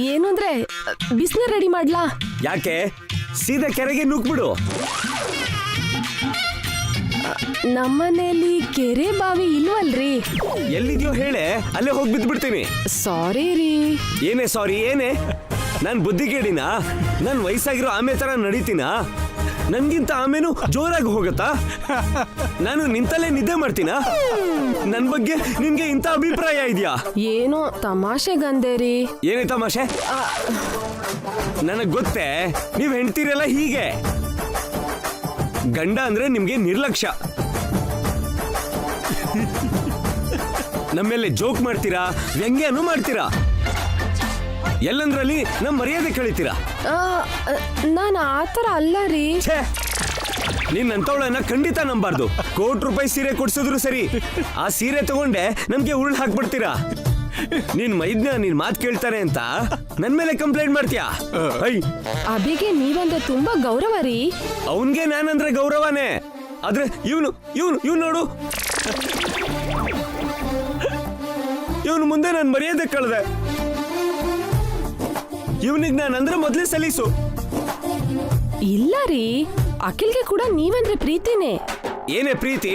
ಏನು ಅಂದ್ರೆ ಬಿಸಿನೀರ್ ರೆಡಿ ಮಾಡ್ಲಾ? ಯಾಕೆ ಸೀದಾ ಕೆರೆಗೆ ನುಗ್ಬಿಡು. ನಮ್ಮನೇಲಿ ಕೆರೆ ಬಾವಿ ಇಲ್ವಲ್ರಿ. ಎಲ್ಲಿದ್ಯೋ ಹೇಳೆ, ಅಲ್ಲೇ ಹೋಗಿ ಬಿದ್ದ್ಬಿಡ್ತೀನಿ. ಸಾರಿ ರೀ. ಏನೇ ಸಾರಿ? ಏನೇ ನಾನ್ ಬುದ್ಧಿಗೇಡಿನ? ನನ್ ವಯಸ್ಸಾಗಿರೋ ಆಮೆ ತರ ನಡೀತೀನಾ? ನನ್ಗಿಂತ ಆಮೇನು ಜೋರಾಗಿ ಹೋಗತ್ತಾ? ನಾನು ನಿಂತಲ್ಲೇ ನಿದ್ದೆ ಮಾಡ್ತೀನ? ನನ್ ಬಗ್ಗೆ ನಿನ್ಗೆ ಇಂತ ಅಭಿಪ್ರಾಯ ಇದೆಯಾ? ಏನೋ ತಮಾಷೆಗಂದೆ ರೀ. ಏನೇ ತಮಾಷೆ? ನನಗ್ ಗೊತ್ತೇ, ನೀವ್ ಹೆಂಡ್ತೀರಲ್ಲ ಹೀಗೆ. ಗಂಡ ಅಂದ್ರೆ ನಿಮ್ಗೆ ನಿರ್ಲಕ್ಷ್ಯ. ನಮ್ಮೇಲೆ ಜೋಕ್ ಮಾಡ್ತೀರಾ, ವ್ಯಂಗ್ಯನೂ ಮಾಡ್ತೀರಾ, ಎಲ್ಲಂದ್ರಲ್ಲಿ ನಮ್ ಮರ್ಯಾದೆ ಕಳಿತೀರಾ. ನಾನು ಆತರ ಅಲ್ಲ ರೀ. ನೀನ್ ಅಂತವಳನ್ನ ಖಂಡಿತ ನಂಬಾರ್ದು. ₹1,00,00,000 ಸೀರೆ ಕೊಡ್ಸಿದ್ರು ಸರಿ, ಆ ಸೀರೆ ತಗೊಂಡೆ ನಮ್ಗೆ ಉರುಳು ಹಾಕ್ಬಿಡ್ತೀರಾ. ನೀನ್ ಮೈದ್ನ ನೀನ್ ಮಾತ್ ಕೇಳ್ತಾರೆ ಅಂತ ನನ್ ಮೇಲೆ ಕಂಪ್ಲೇಂಟ್ ಮಾಡ್ತೀಯಾ? ಅಭಿಗೆ ನೀವಂದ್ರೆ ತುಂಬಾ ಗೌರವ ರೀ. ಅವನ್ಗೆ ನಾನಂದ್ರೆ ಗೌರವನೇ, ಆದ್ರೆ ಇವನು ನೋಡು, ಇವನು ಮುಂದೆ ನನ್ ಮರ್ಯಾದೆ ಕಳ್ದೆ. ಇವನಿಗೆ ನಾನಂದ್ರೆ ಮೊದ್ಲೇ ಸಲೀಸು. ಇಲ್ಲ ರೀ, ಅಖಿಲ್ಗೆ ಕೂಡ ನೀವಂದ್ರೆ ಪ್ರೀತಿನೇ. ಏನೇ ಪ್ರೀತಿ?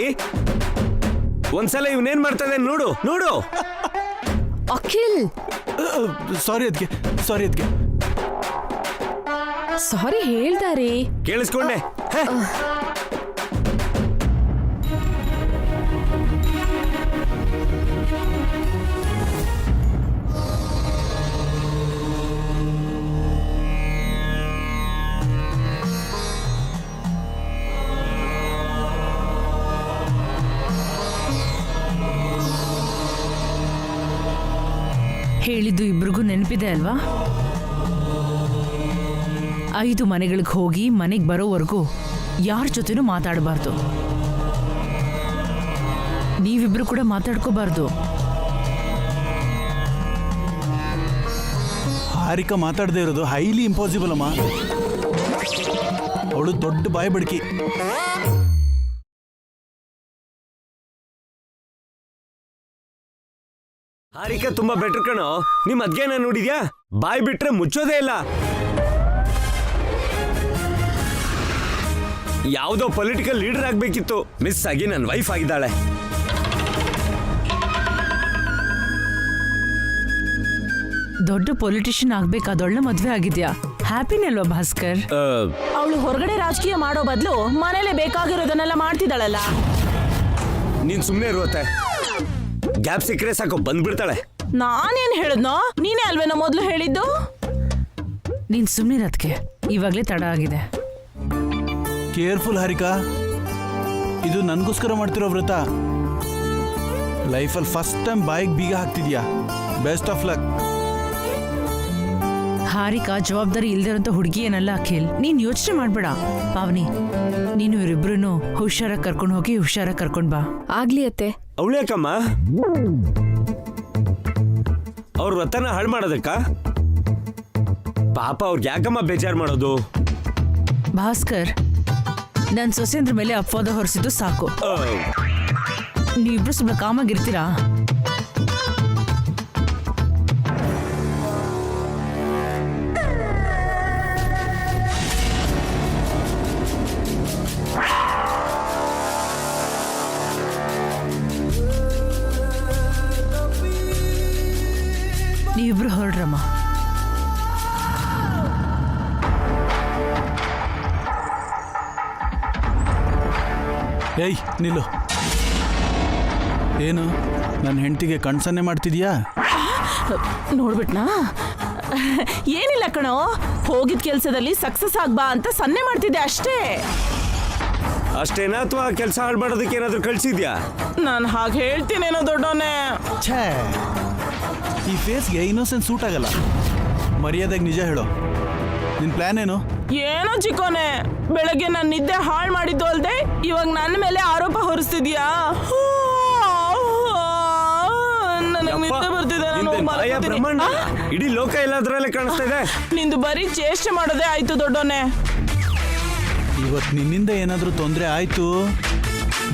ಒಂದ್ಸಲ ಇವನೇನ್ ಮಾಡ್ತದೆ ನೋಡು ನೋಡು. ಅಖಿಲ್ ಸಾರಿ ಅದ್ಕೆ ಸಾರಿ ಹೇಳ್ದಾರಿ. ಕೇಳಿಸ್ಕೊಂಡೆ? ಹೇಳಿದ್ದು ಇಬ್ರಿಗೂ ನೆನಪಿದೆ ಅಲ್ವಾ? 5 ಮನೆಗಳಿಗೆ ಹೋಗಿ ಮನೆಗೆ ಬರೋವರೆಗೂ ಯಾರ ಜೊತೆನೂ ಮಾತಾಡಬಾರ್ದು. ನೀವಿಬ್ರು ಕೂಡ ಮಾತಾಡ್ಕೋಬಾರ್ದು. ಹಾರಿಕಾ ಮಾತಾಡದೇ ಇರೋದು ಹೈಲಿ ಇಂಪಾಸಿಬಲ್ ಅಮ್ಮ. ಅವಳು ದೊಡ್ಡ ಬಾಯಿ ಬಡ್ಕಿ. ಹಾರಿಕಾ ತುಂಬಾ ಬೆಟರ್ ಕಣೋ. ನಿಮ್ ಅದ್ಗೆನ ನೋಡಿದ್ಯಾ? ಬಾಯ್ ಬಿಟ್ರೆ ಮುಚ್ಚೋದೇ ಇಲ್ಲ. ಯಾವ್ದೋ ಪೊಲಿಟಿಕಲ್ ಲೀಡರ್ ಆಗ್ಬೇಕಿತ್ತು, ಮಿಸ್ ಆಗಿ ನನ್ನ ವೈಫ್ ಆಗಿದ್ದಾಳೆ. ದೊಡ್ಡ ಪೊಲಿಟಿಷಿಯನ್ ಆಗ್ಬೇಕಾದೊಳ್ಳೆ ಮದ್ವೆ ಆಗಿದ್ಯಾ? ಹ್ಯಾಪಿನೇ ಅಲ್ವಾ ಭಾಸ್ಕರ್? ಅವಳು ಹೊರಗಡೆ ರಾಜಕೀಯ ಮಾಡೋ ಬದಲು ಮನೇಲೆ ಬೇಕಾಗಿರೋದನ್ನೆಲ್ಲ ಮಾಡ್ತಿದ್ದಾಳಲ್ಲ. ನೀನ್ ಸುಮ್ನೆ ಇರುವತ್ತೆ, ಗ್ಯಾಪ್ ಸಿಕ್ಕರೆ ಸಾಕು ಬಂದ್ಬಿಡ್ತಾಳೆ. ನಾನೇನ್ ಹೇಳಿದ್ನೋ? ನೀನೇ ಅಲ್ವೇನೋ ಮೊದ್ಲು ಹೇಳಿದ್ದು. ನೀನ್ ಸುಮ್ನಿರತ್ಕೆ, ಇವಾಗ್ಲೇ ತಡ ಆಗಿದೆ. ಕೇರ್ಫುಲ್ ಹಾರಿಕಾ, ಇದು ನನ್ಗೋಸ್ಕರ ಮಾಡ್ತಿರೋ ವ್ರತ. ಲೈಫಲ್ಲಿ ಫಸ್ಟ್ ಟೈಮ್ ಬಾಯಿಗೆ ಬೀಗ ಹಾಕ್ತಿದ್ಯಾ. Best of luck. ಹಾರಿಕಾ ಜವಾಬ್ದಾರಿ ಇಲ್ದಿರೋಂಥ ಹುಡುಗಿ ಏನಲ್ಲ ಅಖಿಲ್. ನೀನ್ ಯೋಚನೆ ಮಾಡ್ಬೇಡ. ಪಾವನಿ, ನೀನು ಇವರಿಬ್ರು ಹುಷಾರಾಗಿ ಕರ್ಕೊಂಡು ಹೋಗಿ ಹುಷಾರಾಗಿ ಕರ್ಕೊಂಡ್ ಬಾ. ಆಗ್ಲಿ ಅತ್ತೆ. ಅವಳ್ಯಾಕಮ್ಮ ಅವ್ರ ವ್ರತನ ಹಾಳು ಮಾಡೋದಕ್ಕ? ಪಾಪ ಅವ್ರಿಗೆ ಯಾಕಮ್ಮ ಬೇಜಾರು ಮಾಡೋದು? ಭಾಸ್ಕರ್, ನನ್ ಸೊಸೆಂದ್ರ ಮೇಲೆ ಅಪವಾದ ಹೊರಿಸಿದ್ದು ಸಾಕು. ನೀವಿಬ್ರು ಸ್ವಲ್ಪ ಕಾಮಾಗಿರ್ತೀರಾ? ನೀವಿಬ್ರು ಹೊರಡ್ರಮ್ಮ. ಏಯ್ ನಿಲ್ಲು. ಏನು ನನ್ನ ಹೆಂಡತಿಗೆ ಕಣ್ಸನ್ನೆ ಮಾಡ್ತಿದ್ಯಾ? ನೋಡ್ಬಿಟ್ನಾ? ಏನಿಲ್ಲ ಕಣೋ, ಹೋಗಿದ್ ಕೆಲ್ಸದಲ್ಲಿ ಸಕ್ಸಸ್ ಆಗ್ಬಾ ಅಂತ ಸನ್ನೆ ಮಾಡ್ತಿದ್ದೆ ಅಷ್ಟೇ. ಅಷ್ಟೇನಾ ಅಥವಾ ಕೆಲಸ ಹಾಳು ಮಾಡೋದಕ್ಕೆ ಏನಾದ್ರು ಕಳ್ಸಿದ್ಯಾ? ನಾನು ಹಾಗೆ ಹೇಳ್ತೀನೇನೋ ದೊಡ್ಡವನೇ. ಛೇ, ಈ ಫೇಸ್ಗೆ ಇನ್ನೋಸೆನ್ಸ್ ಸೂಟ್ ಆಗಲ್ಲ. ಮರ್ಯಾದೆಗೆ ನಿಜ ಹೇಳೋ, ನಿನ್ ಪ್ಲಾನ್ ಏನು? ಏನೋ ಚಿಕ್ಕೋನೆ, ಬೆಳಗ್ಗೆ ನಾನು ನಿದ್ದೆ ಹಾಳು ಮಾಡಿದ್ದು ಅಲ್ದೆ ಇವಾಗ ನನ್ನ ಮೇಲೆ ಆರೋಪ ಹೊರಿಸ್ತಿದ್ಯಾ? ನನಗೆ ನಿದ್ದೆ ಬರ್ತಿದೆ. ಇಡೀ ಲೋಕ ಎಲ್ಲದ್ರಲ್ಲೇ ಕಾಣಿಸ್ತಾ ಇದೆ. ನಿಂದು ಬರೀ ಚೇಷ್ಟೆ ಮಾಡೋದೇ ಆಯ್ತು ದೊಡ್ಡವನೇ. ಇವತ್ತು ನಿನ್ನಿಂದ ಏನಾದರೂ ತೊಂದರೆ ಆಯ್ತು,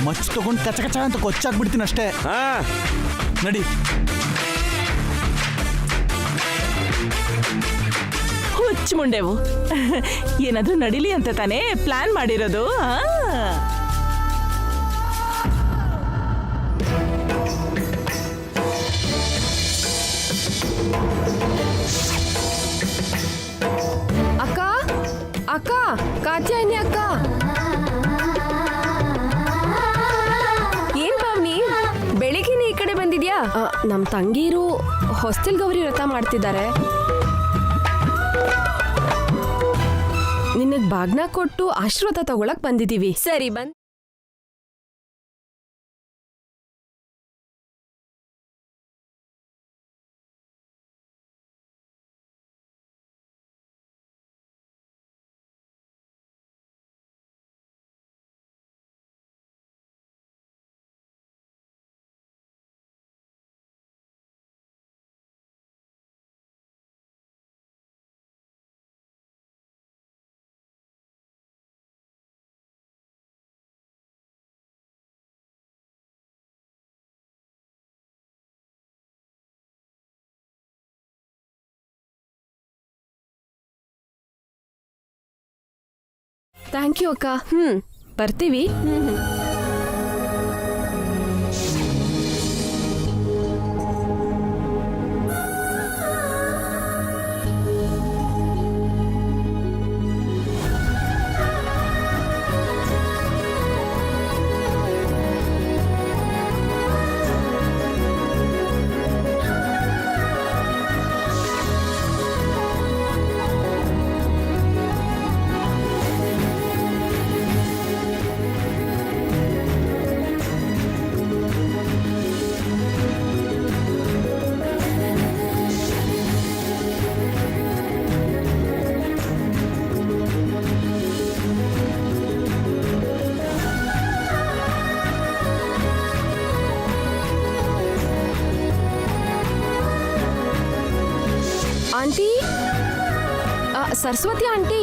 ಮಚ್ಚ ತಗೊಂಡು ಕಚ ಕಚ ಅಂತ ಕೊಚ್ಚಾಕ್ಬಿಡ್ತೀನಿ ಅಷ್ಟೇ. ನಡಿ. ಹುಚ್ಚ ಮುಂಡೆವು. ಏನಾದ್ರೂ ನಡಿಲಿ ಅಂತ ತಾನೇ ಪ್ಲಾನ್ ಮಾಡಿರೋದು. ಅಕ್ಕ ಅಕ್ಕ ಕಾತ್ಯಾಯಿನಿ ಅಕ್ಕ. ಏನ್ ಪಾವ್ನಿ ಬೆಳಿಗ್ಗೆನೆ ಈ ಕಡೆ ಬಂದಿದ್ಯಾ? ನಮ್ ತಂಗೀರು ಹೊಸ್ತಿಲ್ ಗೌರಿ ವ್ರತ ಮಾಡ್ತಿದ್ದಾರೆ. ನಿನಗ್ ಬಾಗ್ನ ಕೊಟ್ಟು ಆಶೀರ್ವಾದ ತಗೊಳಕ್ ಬಂದಿದೀವಿ. ಸರಿ ಬಂದ್. ಥ್ಯಾಂಕ್ ಯು ಅಕ್ಕ. ಬರ್ತೀವಿ. Aunty, Saraswati aunty,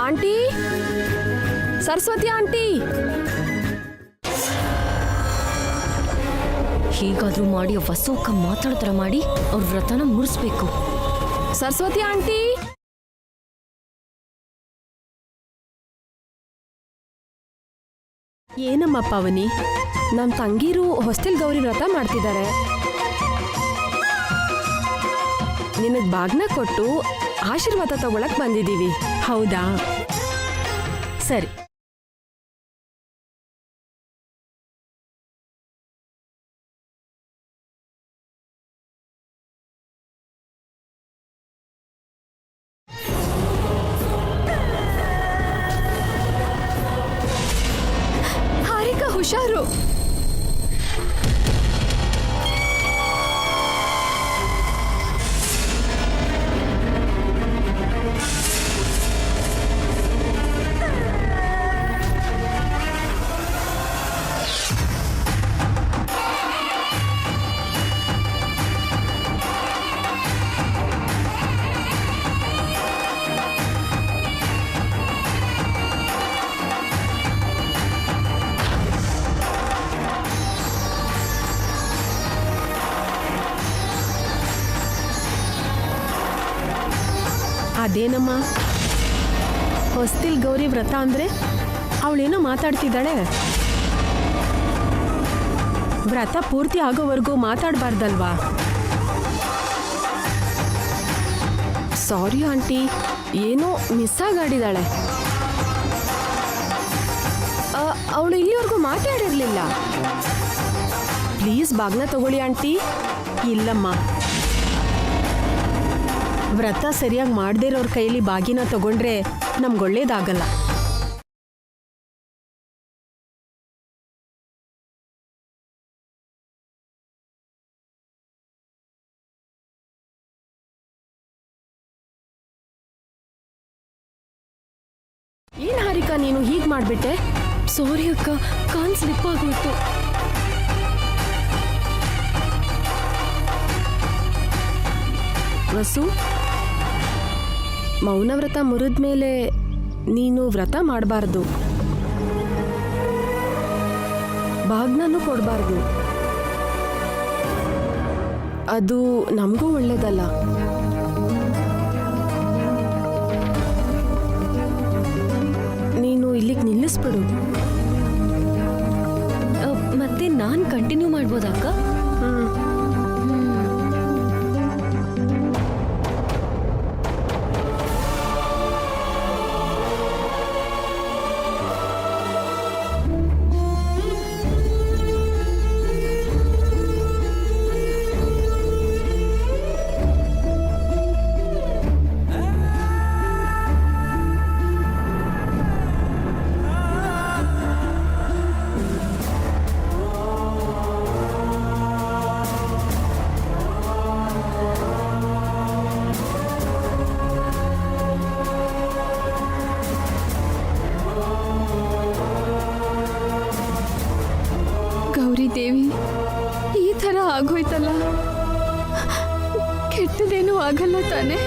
aunty, Saraswati aunty. ಹೀಗಾದ್ರೂ ಮಾಡಿ ವಸೋಕ ಮಾತಾಡ್ತರ ಮಾಡಿ ಅವ್ರ ವ್ರತನ ಮುರಿಸ್ಬೇಕು. ಸರಸ್ವತಿ ಆಂಟಿ, ಏನಮ್ಮ ಪಾವನಿ? ನಮ್ ತಂಗೀರು ಹೊಸ್ತಿಲ್ ಗೌರಿ ವ್ರತ ಮಾಡ್ತಿದ್ದಾರೆ. ನಿನಗ್ ಬಾಗ್ನ ಕೊಟ್ಟು ಆಶೀರ್ವಾದ ತಗೊಳಕ್ ಬಂದಿದೀವಿ. ಹೌದಾ? ಸರಿ. ಹಾರಿಕಾ, ಹುಷಾರು. ಅದೇನಮ್ಮ, ಹೊಸ್ತಿಲ್ ಗೌರಿ ವ್ರತ ಅಂದ್ರೆ ಅವಳೇನೋ ಮಾತಾಡ್ತಿದ್ದಾಳೆ. ವ್ರತ ಪೂರ್ತಿ ಆಗೋವರೆಗೂ ಮಾತಾಡಬಾರ್ದಲ್ವಾ? ಸಾರಿ ಆಂಟಿ, ಏನೋ ಮಿಸ್ ಆಗಾಡಿದಾಳೆ. ಅವಳು ಇಲ್ಲಿವರೆಗೂ ಮಾತಾಡಿರ್ಲಿಲ್ಲ. ಪ್ಲೀಸ್ ಬಾಗ್ನ ತಗೊಳ್ಳಿ ಆಂಟಿ. ಇಲ್ಲಮ್ಮ, ವ್ರತ ಸರಿಯಾಗಿ ಮಾಡದೇ ಇರೋರ ಕೈಯಲ್ಲಿ ಬಾಗಿನ ತಗೊಂಡ್ರೆ ನಮ್ಗೊಳ್ಳೇದಾಗಲ್ಲ. ಏನ್ ಹಾರಿಕಾ, ನೀನು ಹೀಗ್ ಮಾಡ್ಬಿಟ್ಟೆ? ಸಾರಿ ಅಕ್ಕ, ಕಾಲ್ ಸ್ಲಿಪ್ ಆಗೋಯ್ತು. ವಸು, ಮೌನವ್ರತ ಮುರಿದ್ಮೇಲೆ ನೀನು ವ್ರತ ಮಾಡಬಾರ್ದು, ಬಾಗ್ನೂ ಕೊಡಬಾರ್ದು. ಅದು ನಮಗೂ ಒಳ್ಳೇದಲ್ಲ. ನೀನು ಇಲ್ಲಿಗೆ ನಿಲ್ಲಿಸ್ಬಿಡು. ಮತ್ತೆ ನಾನ್ ಕಂಟಿನ್ಯೂ ಮಾಡ್ಬೋದಕ್ಕ? ಗೌರಿ ದೇವಿ, ಈ ಥರ ಆಗೋಯ್ತಲ್ಲ, ಕೆಟ್ಟದೇನೂ ಆಗಲ್ಲ ತಾನೆ?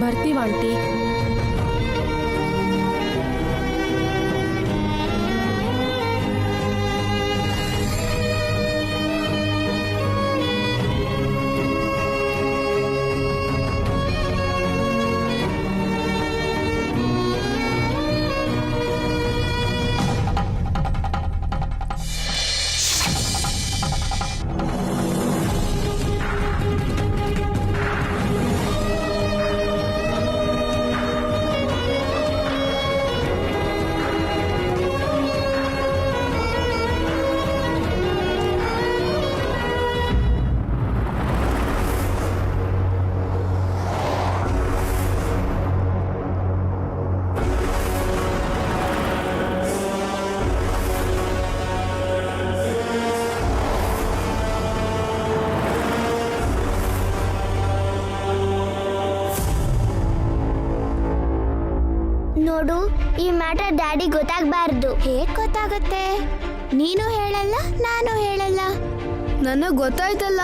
ಬರ್ತೀವ ಆಂಟಿ. ನೋಡು, ಈ ಮ್ಯಾಟರ್ ಡ್ಯಾಡಿ ಗೊತ್ತಾಗಬಾರ್ದು. ಹೇಗ್ ಗೊತ್ತಾಗುತ್ತೆ? ನೀನು ಹೇಳಲ್ಲ, ನಾನು ಹೇಳಲ್ಲ. ನನಗೆ ಗೊತ್ತಾಯ್ತಲ್ಲ.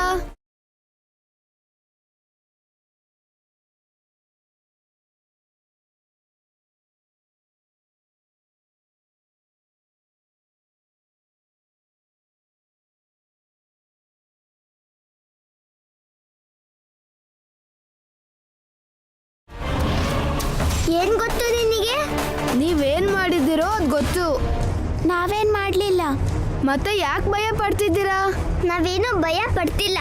ಏನ್ ಗೊತ್ತು ನಿನಗೆ? ನೀವೇನ್ ಮಾಡಿದ್ದೀರೋ ಅದು ಗೊತ್ತು. ನಾವೇನ್ ಮಾಡ್ಲಿಲ್ಲ. ಮತ್ತೆ ಯಾಕೆ ಭಯ ಪಡ್ತಿದ್ದೀರಾ? ನಾವೇನು ಭಯ ಪಡ್ತಿಲ್ಲ.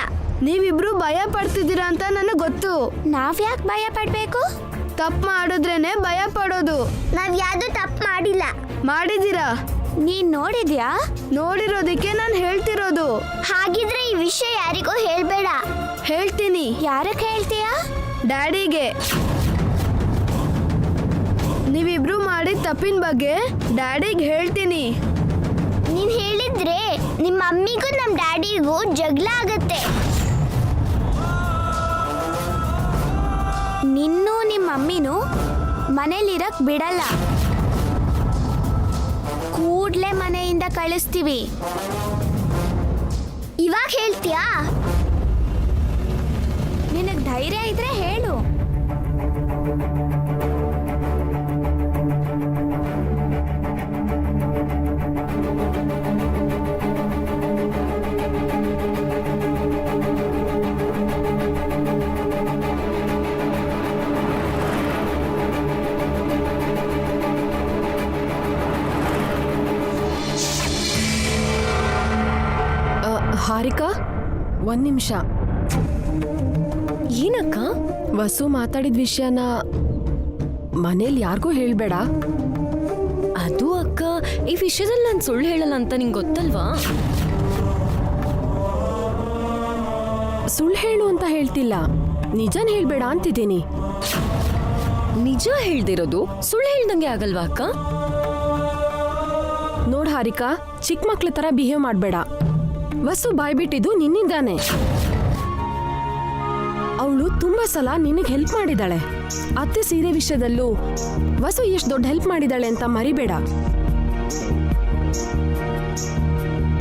ನೀವಿಬ್ರು ಭಯ ಪಡ್ತಿದ್ದೀರಾ ಅಂತ ನನಗೆ ಗೊತ್ತು. ನಾವ್ಯಾಕೆ ಭಯ ಪಡ್ಬೇಕು? ತಪ್ಪು ಮಾಡಿದ್ರೇನೆ ಭಯ ಪಡೋದು. ನಾವ್ ಯಾವ್ದು ತಪ್ಪು ಮಾಡಿಲ್ಲ. ಮಾಡಿದ್ದೀರಾ? ನೀನ್ ನೋಡಿದ್ಯಾ? ನೋಡಿರೋದಕ್ಕೆ ನಾನು ಹೇಳ್ತಿರೋದು. ಹಾಗಿದ್ರೆ ಈ ವಿಷಯ ಯಾರಿಗೂ ಹೇಳ್ಬೇಡ. ಹೇಳ್ತೀನಿ. ಯಾರಕ್ಕೆ ಹೇಳ್ತೀಯಾ? ಡ್ಯಾಡಿಗೆ. ನೀವಿಬ್ರು ಮಾಡಿದ ತಪ್ಪಿನ ಬಗ್ಗೆ ಡ್ಯಾಡಿಗೆ ಹೇಳ್ತೀನಿ. ನೀನ್ ಹೇಳಿದ್ರೆ ನಿಮ್ಮ ಮಮ್ಮಿಗೂ ನಮ್ಮ ಡ್ಯಾಡಿಗೂ ಜಗಳ ಆಗತ್ತೆ. ನಿನ್ನೂ ನಿಮ್ಮ ಮಮ್ಮಿನೂ ಮನೇಲಿರಕ್ ಬಿಡಲ್ಲ. ಕೂಡ್ಲೆ ಮನೆಯಿಂದ ಕಳಿಸ್ತೀವಿ. ಇವಾಗ ಹೇಳ್ತೀಯಾ? ನಿನಗ್ ಧೈರ್ಯ ಇದ್ರೆ ಹೇಳು. ಹಾರಿಕಾ, ಒಂದ್ ನಿಮಿಷ. ಏನಕ್ಕ? ವಸು ಮಾತಾಡಿದ ವಿಷಯನ ಮನೇಲಿ ಯಾರಿಗೂ ಹೇಳ್ಬೇಡ. ಅದು ಅಕ್ಕ, ಈ ವಿಷಯದಲ್ಲಿ ನಾನು ಸುಳ್ಳು ಹೇಳಲ್ಲ ಅಂತ ನಿಂಗೆ ಗೊತ್ತಲ್ವಾ? ಸುಳ್ಳು ಹೇಳು ಅಂತ ಹೇಳ್ತಿಲ್ಲ, ನಿಜನ ಹೇಳ್ಬೇಡ ಅಂತಿದ್ದೀನಿ. ನಿಜ ಹೇಳ್ದಿರೋದು ಸುಳ್ಳು ಹೇಳ್ದಂಗೆ ಆಗಲ್ವಾ ಅಕ್ಕ? ನೋಡ್ ಹಾರಿಕಾ, ಚಿಕ್ಕ ಮಕ್ಳ ತರ ಬಿಹೇವ್ ಮಾಡ್ಬೇಡ. ವಸು ಬಾಯ್ಬಿಟ್ಟಿದ್ದು ನಿನ್ನಿಂದಾನೆ. ಅವಳು ತುಂಬಾ ಸಲ ನಿನಗೆ ಹೆಲ್ಪ್ ಮಾಡಿದಾಳೆ. ಅತ್ತೆ ಸೀರೆ ವಿಷಯದಲ್ಲೂ ವಸು ಎಷ್ಟು ದೊಡ್ಡ ಹೆಲ್ಪ್ ಮಾಡಿದಾಳೆ ಅಂತ ಮರಿಬೇಡ.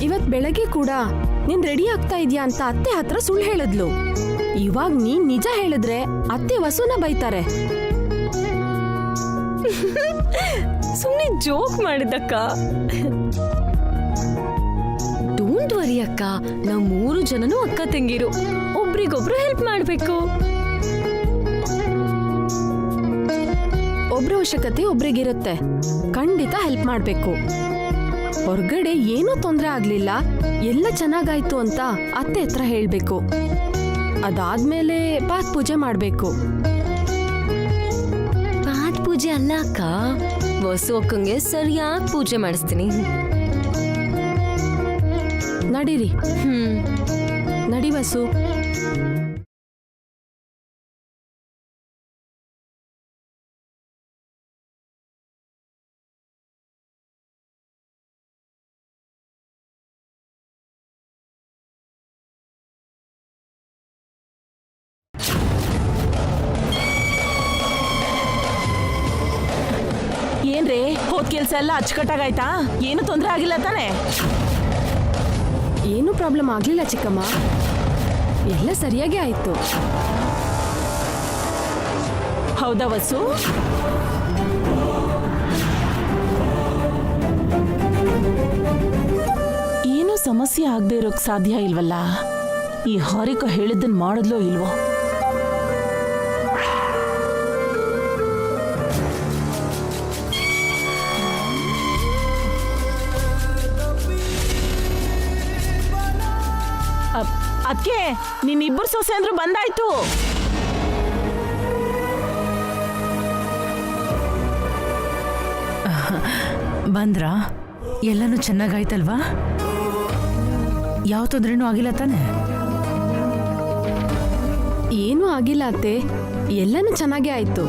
ಇವತ್ ಬೆಳಗ್ಗೆ ಕೂಡ ನೀನ್ ರೆಡಿ ಆಗ್ತಾ ಇದೀಯಾ ಅಂತ ಅತ್ತೆ ಹತ್ರ ಸುಳ್ಳು ಹೇಳಿದ್ಲು. ಇವಾಗ ನೀನ್ ನಿಜ ಹೇಳಿದ್ರೆ ಅತ್ತೆ ವಸುನ ಬೈತಾರೆ. ಸುಮ್ಮನೆ ಜೋಕ್ ಮಾಡಿದ್ದಕ್ಕ. ಡೋಂಟ್ ವರಿ ಅಕ್ಕ ನಾವ್ 3 ಜನನು ಅಕ್ಕ ತಂಗಿರು, ಒಬ್ರಿಗೊಬ್ರು ಹೆಲ್ಪ್ ಮಾಡ್ಬೇಕು. ಒಬ್ರ ಅವಶ್ಯಕತೆ ಒಬ್ರಿಗಿರುತ್ತೆ, ಖಂಡಿತ ಹೆಲ್ಪ್ ಮಾಡ್ಬೇಕು. ಹೊರಗಡೆ ಏನೂ ತೊಂದರೆ ಆಗ್ಲಿಲ್ಲ, ಎಲ್ಲ ಚೆನ್ನಾಗಾಯ್ತು ಅಂತ ಅತ್ತೆ ಹತ್ರ ಹೇಳ್ಬೇಕು. ಅದಾದ್ಮೇಲೆ ಪಾತ್ ಪೂಜೆ ಮಾಡ್ಬೇಕು. ಪಾತ್ ಪೂಜೆ ಅಲ್ಲ ಅಕ್ಕ, ವಸು ಅಕ್ಕಂಗೆ ಸರಿಯಾಗಿ ಪೂಜೆ ಮಾಡಿಸ್ತೀನಿ. ನಡೀರಿ, ನಡಿ ವಸು. ಏನ್ರೇ ಹೋದ್ ಕೆಲ್ಸ ಎಲ್ಲ ಅಚ್ಚುಕಟ್ಟಾಗಾಯ್ತಾ? ಏನು ತೊಂದರೆ ಆಗಿಲ್ಲ ತಾನೆ? ಏನೂ ಪ್ರಾಬ್ಲಮ್ ಆಗ್ಲಿಲ್ಲ ಚಿಕ್ಕಮ್ಮ, ಎಲ್ಲ ಸರಿಯಾಗಿ ಆಯ್ತು. ಹೌದಾ ವಸು? ಏನೂ ಸಮಸ್ಯೆ ಆಗದೆ ಇರೋಕ್ ಸಾಧ್ಯ ಇಲ್ವಲ್ಲ? ಈ ಹಾರಿಕ ಹೇಳಿದ್ದನ್ ಮಾಡಿದ್ಲೋ ಇಲ್ವೋ? ಅದಕ್ಕೆ ನಿನ್ನಿಬ್ಬರು ಸೊಸೆ ಅಂದ್ರೂ ಬಂದಾಯ್ತು. ಬಂದ್ರಾ? ಎಲ್ಲನೂ ಚೆನ್ನಾಗಾಯ್ತಲ್ವಾ? ಯಾವ ತೊಂದ್ರೆನೂ ಆಗಿಲ್ಲ ತಾನೆ? ಏನೂ ಆಗಿಲ್ಲ ಅತ್ತೆ, ಎಲ್ಲನೂ ಚೆನ್ನಾಗೇ ಆಯ್ತು.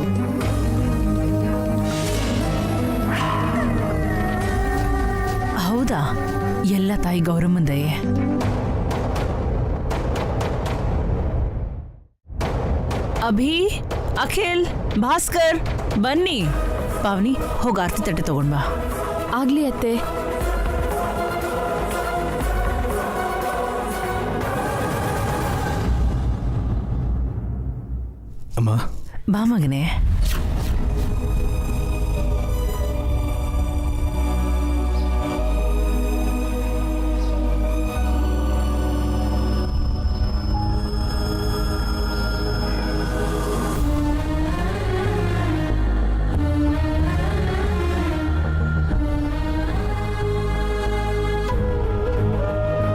ಹೌದಾ? ಎಲ್ಲ ತಾಯಿ ಗೌರಮ್ಮಂದಯೇ. ಅಭಿ, ಅಖಿಲ್, ಭಾಸ್ಕರ್ ಬನ್ನಿ. ಪಾವನಿ, ಹೋಗಿ ಆರ್ತಿ ತಟ್ಟೆ ತಗೊಂಡ್ ಬಾ. ಆಗ್ಲಿ ಅತ್ತೆ. ಅಮ್ಮ, ಬಾ ಮಗನೇ.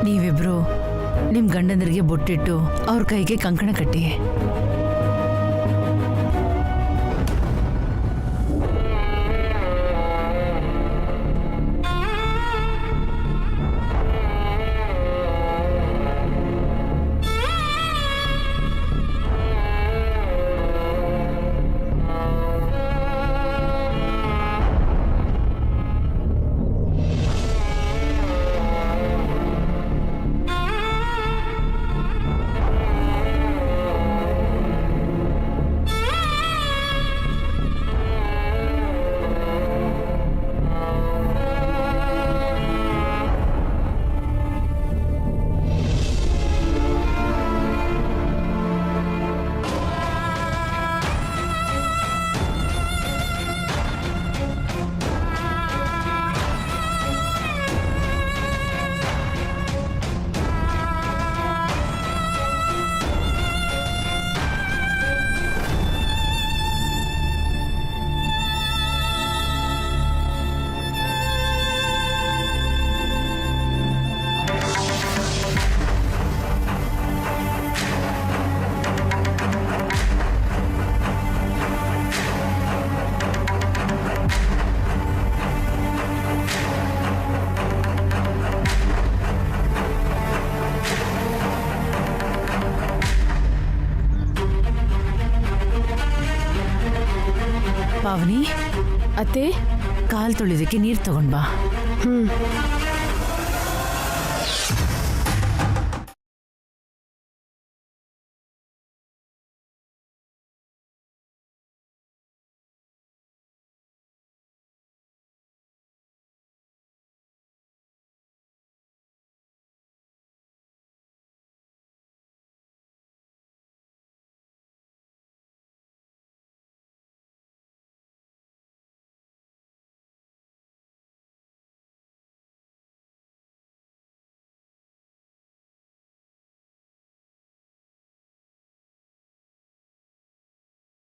ನೀವಿಬ್ರು ನಿಮ್ ಗಂಡಂದ್ರಿಗೆ ಬೊಟ್ಟಿಟ್ಟು ಅವ್ರ ಕೈಗೆ ಕಂಕಣ ಕಟ್ಟಿ. ಪಾವನಿ, ಅತ್ತೆ, ಕಾಲ್ ತೊಳಿದಕ್ಕೆ ನೀರು ತಗೊಂಡ್ ಬಾ.